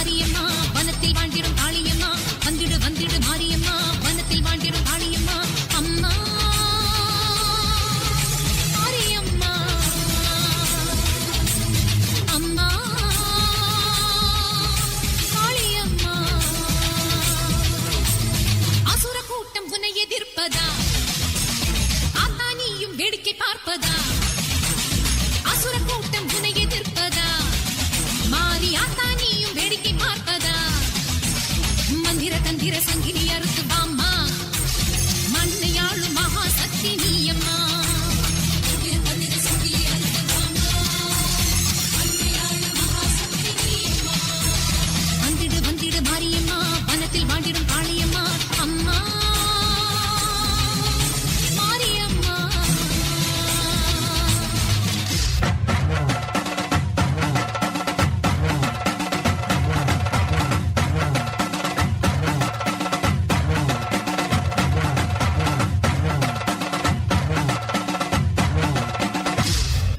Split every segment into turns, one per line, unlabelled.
மாரியம்மா வனத்தில் வாழ்ந்திடும் காளியம்மா வந்திடு வந்திடு மாரியம்மா வனத்தில் வாழ்ந்திடும் காளியம்மா அம்மா மாரியம்மா அம்மா காளியம்மா அசுர கூட்டம் உன்னை எதிர்ப்பதா ஆத்தா நீயும் வேடிக்கை பார்ப்பதா அசுர கூட்டம் உன்னை எதிர்ப்பதா மாறி ஆத்தா நீயும் வேடிக்கை பார்ப்பதா மந்திர தந்திர சங்கிலி அறுத்து வாம்மா மண்ணையாளும் மகா சக்தி நீயம்மா வந்திடு வந்திடு மாரியம்மா வனத்தில் வாழ்ந்திடும் காளியம்மா அம்மா மாரியம்மா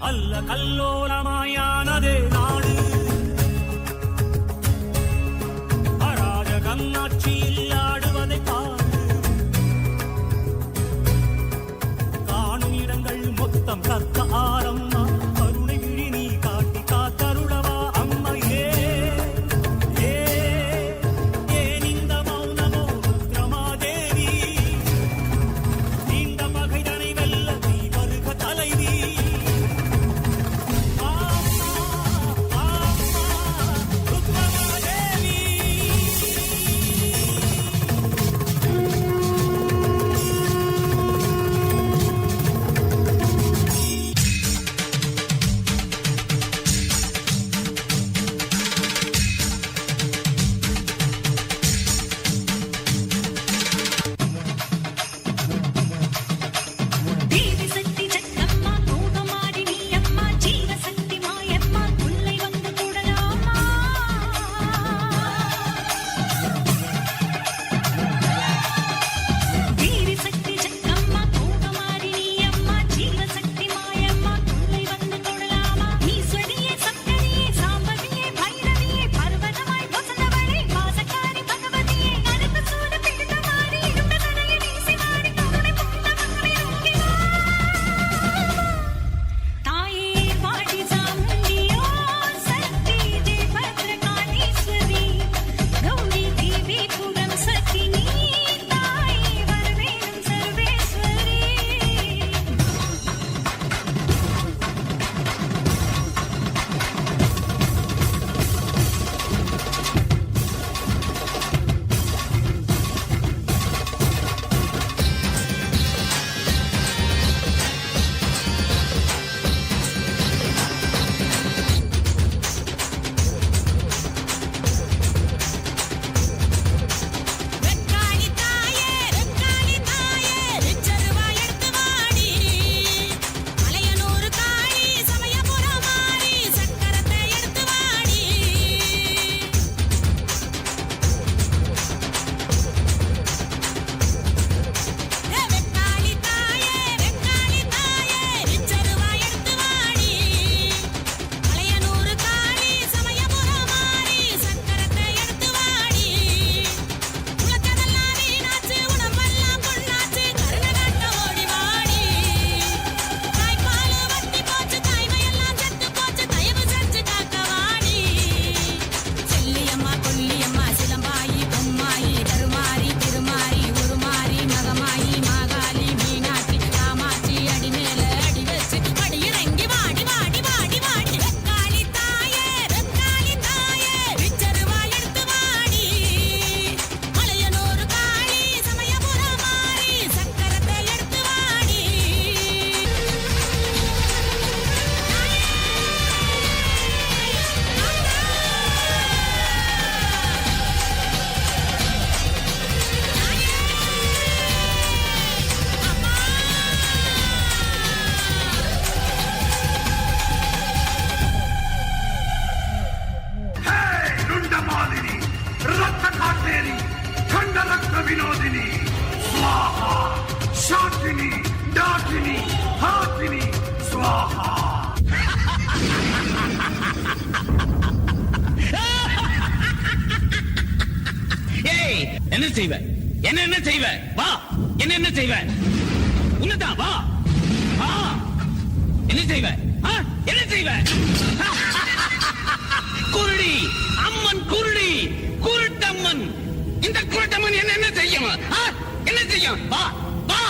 அல்ல கல்லோலமாயானதே நாடு அராஜகம் ஆட்சியில் ஆடுவதை பாரு காணும் இடங்கள் மொத்தம் கத்த ஆரம்மா கருணை விழி நீ காட்டி காத்தருளவா அம்மையே ஏன் இந்த மௌனமோ ருத்ரமாதேவி நீண்ட பகைதனை வெல்ல நீ வருக தலைவி
विनोदिनी स्वाहा शाकिनी डाकिनी हाकिनी स्वाहा
செய்வ? என்ன செய்வ? வா, என்ன செய்வ? உன்னதான் வா, வா. என்ன செய்வ? என்ன செய்வ? குருடி அம்மன், குருடி குருட்டம்மன். இந்த குருட்டம்மன் என்ன செய்யும்? என்ன செய்யும்? வா, வா.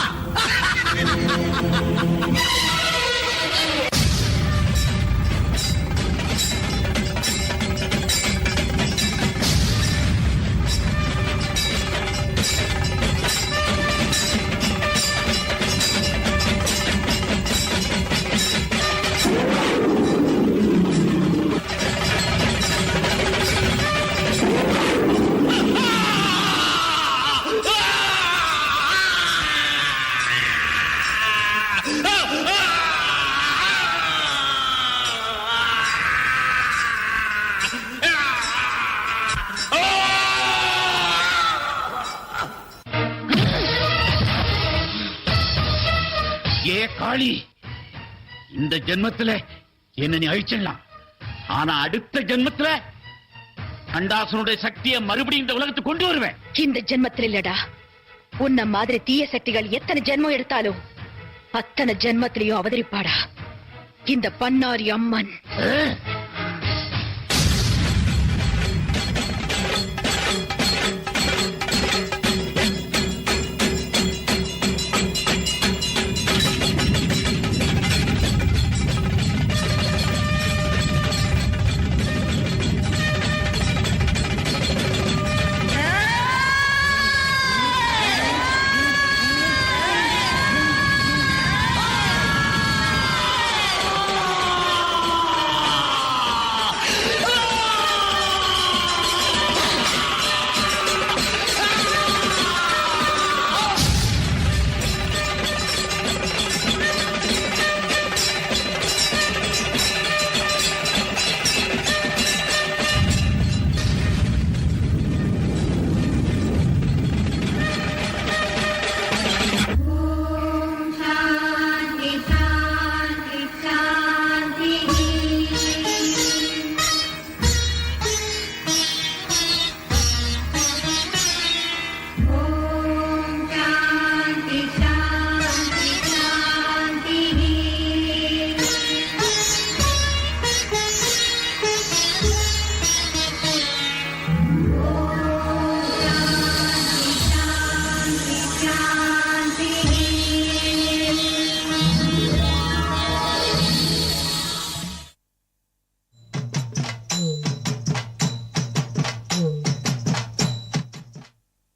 ஏ காளி, இந்த ஜென்மத்துல என்ன நீ அழிச்சிடலாம். ஆனா அடுத்த ஜென்மத்துல அண்டாசனுடைய சக்தியை மறுபடியும் இந்த உலகத்துக்கு கொண்டு வருவேன்.
இந்த ஜென்மத்தில் இல்லடா, உன்ன மாதிரி தீய சக்திகள் எத்தனை ஜென்மம் எடுத்தாலும் அத்தனை ஜென்மத்திலையும் அவதரிப்பாடா இந்த பன்னாரி அம்மன்.